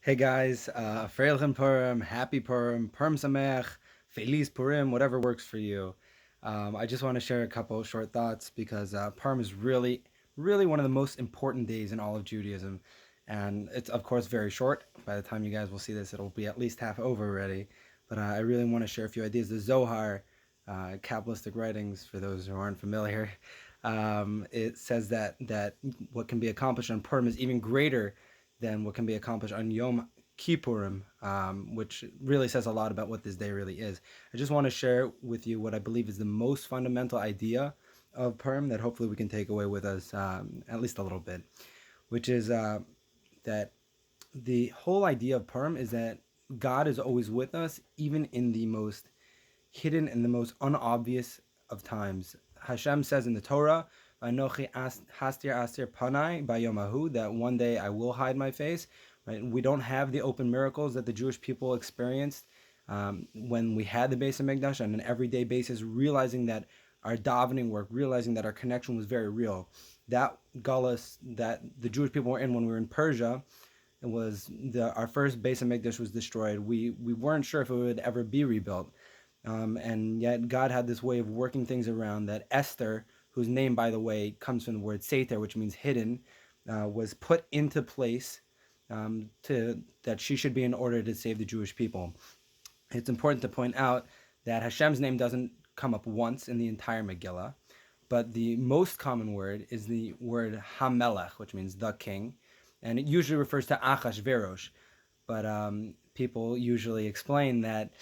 Hey guys, Freilichen Purim, Happy Purim, Purim Sameach, Feliz Purim, whatever works for you. I just want to share a couple short thoughts because Purim is really one of the most important days in all of Judaism. And it's, of course, very short. By the time you guys will see this, it'll be at least half over already. But I really want to share a few ideas. The Zohar, Kabbalistic writings, for those who aren't familiar, it says that what can be accomplished on Purim is even greater than what can be accomplished on Yom Kippurim, which really says a lot about what this day really is. I just want to share with you what I believe is the most fundamental idea of Purim that hopefully we can take away with us at least a little bit, which is that the whole idea of Purim is that God is always with us, even in the most hidden and the most unobvious of times. Hashem says in the Torah, "Anochi hastir astir panai bayomahu," that one day I will hide my face. Right? We don't have the open miracles that the Jewish people experienced when we had the Beis Hamikdash on an everyday basis, realizing that our davening work, realizing that our connection was very real. That galus that the Jewish people were in when we were in Persia, it was our first Beis Hamikdash was destroyed. We weren't sure if it would ever be rebuilt. And yet God had this way of working things around that Esther, whose name, by the way, comes from the word Seter, which means hidden, was put into place to that she should be in order to save the Jewish people. It's important to point out that Hashem's name doesn't come up once in the entire Megillah, but the most common word is the word Hamelech, which means the king, and it usually refers to Achashverosh. But people usually explain that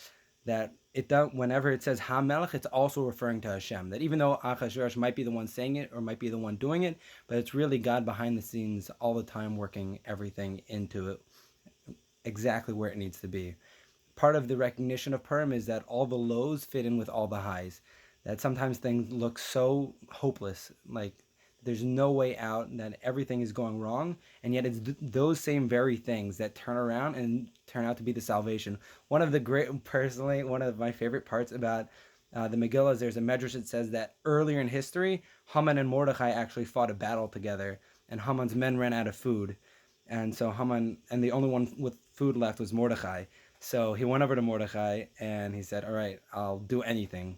it don't, whenever it says Hamelech, it's also referring to Hashem. That even though Achashverosh might be the one saying it or might be the one doing it, but it's really God behind the scenes all the time working everything into it exactly where it needs to be. Part of the recognition of Purim is that all the lows fit in with all the highs. That sometimes things look so hopeless, like there's no way out, that everything is going wrong, and yet it's those same very things that turn around and turn out to be the salvation. Personally, one of my favorite parts about the Megillah is there's a medrash that says that earlier in history, Haman and Mordechai actually fought a battle together, and Haman's men ran out of food, and so Haman, and the only one with food left was Mordechai. So he went over to Mordechai and he said, "All right, I'll do anything,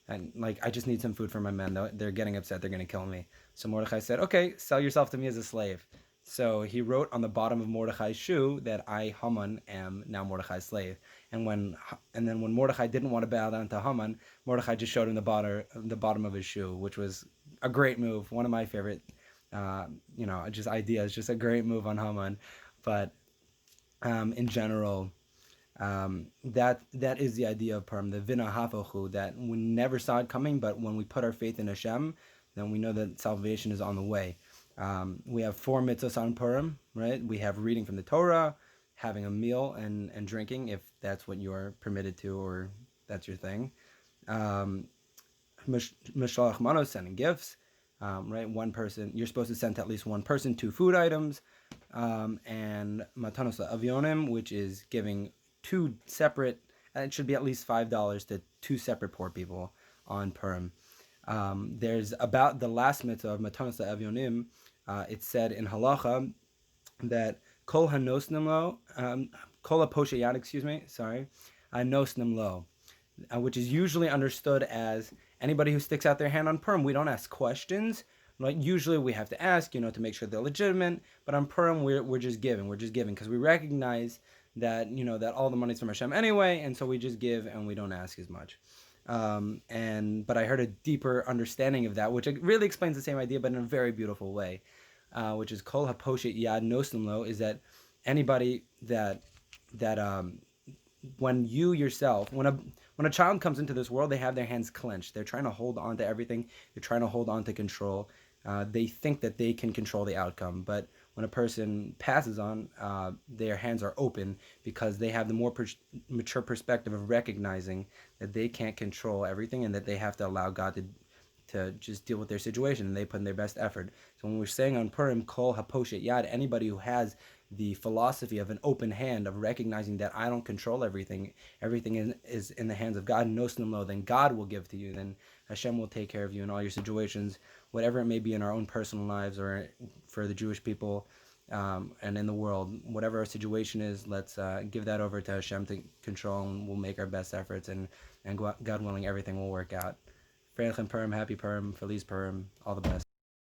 and like I just need some food for my men. They're getting upset. They're going to kill me." So Mordechai said, "Okay, sell yourself to me as a slave." So he wrote on the bottom of Mordechai's shoe that I, Haman, am now Mordechai's slave. And then when Mordechai didn't want to bow down to Haman, Mordechai just showed him the bottom of his shoe, which was a great move. One of my favorite, just ideas. Just a great move on Haman. But in general, that is the idea of Purim, the Vina Havochu, that we never saw it coming, but when we put our faith in Hashem, then we know that salvation is on the way. We have 4 mitzvahs on Purim, right? We have reading from the Torah, having a meal, and drinking, if that's what you're permitted to or that's your thing. Um, Mishloach manos, sending gifts, right? One person, you're supposed to send to at least one person 2 food items, and matanos avionim, which is giving two separate. It should be at least $5 to 2 separate poor people on Purim. There's about the last mitzvah of matanos avionim. It's said in halacha that kol hanosnim lo, kol haposheyad, excuse me, sorry, nosnim lo, which is usually understood as anybody who sticks out their hand on Purim. We don't ask questions. Like usually we have to ask, to make sure they're legitimate. But on Purim, we're just giving. We're just giving because we recognize that that all the money's from Hashem anyway, and so we just give and we don't ask as much. But I heard a deeper understanding of that, which really explains the same idea, but in a very beautiful way, which is kol haposhet yad noslim lo, is that anybody that when you yourself, when a child comes into this world, they have their hands clenched. They're trying to hold on to everything. They're trying to hold on to control. They think that they can control the outcome. But when a person passes on, their hands are open because they have the more mature perspective of recognizing that they can't control everything and that they have to allow God to just deal with their situation, and they put in their best effort. So when we're saying on Purim, kol haposhet yad, anybody who has the philosophy of an open hand, of recognizing that I don't control everything, everything is in the hands of God, nosnim lo, then God will give to you, then Hashem will take care of you in all your situations, whatever it may be in our own personal lives or for the Jewish people. and in the world. Whatever our situation is, let's give that over to Hashem to control, and we'll make our best efforts, and God willing, everything will work out. Freilichen Purim, happy Purim, Feliz Purim, all the best.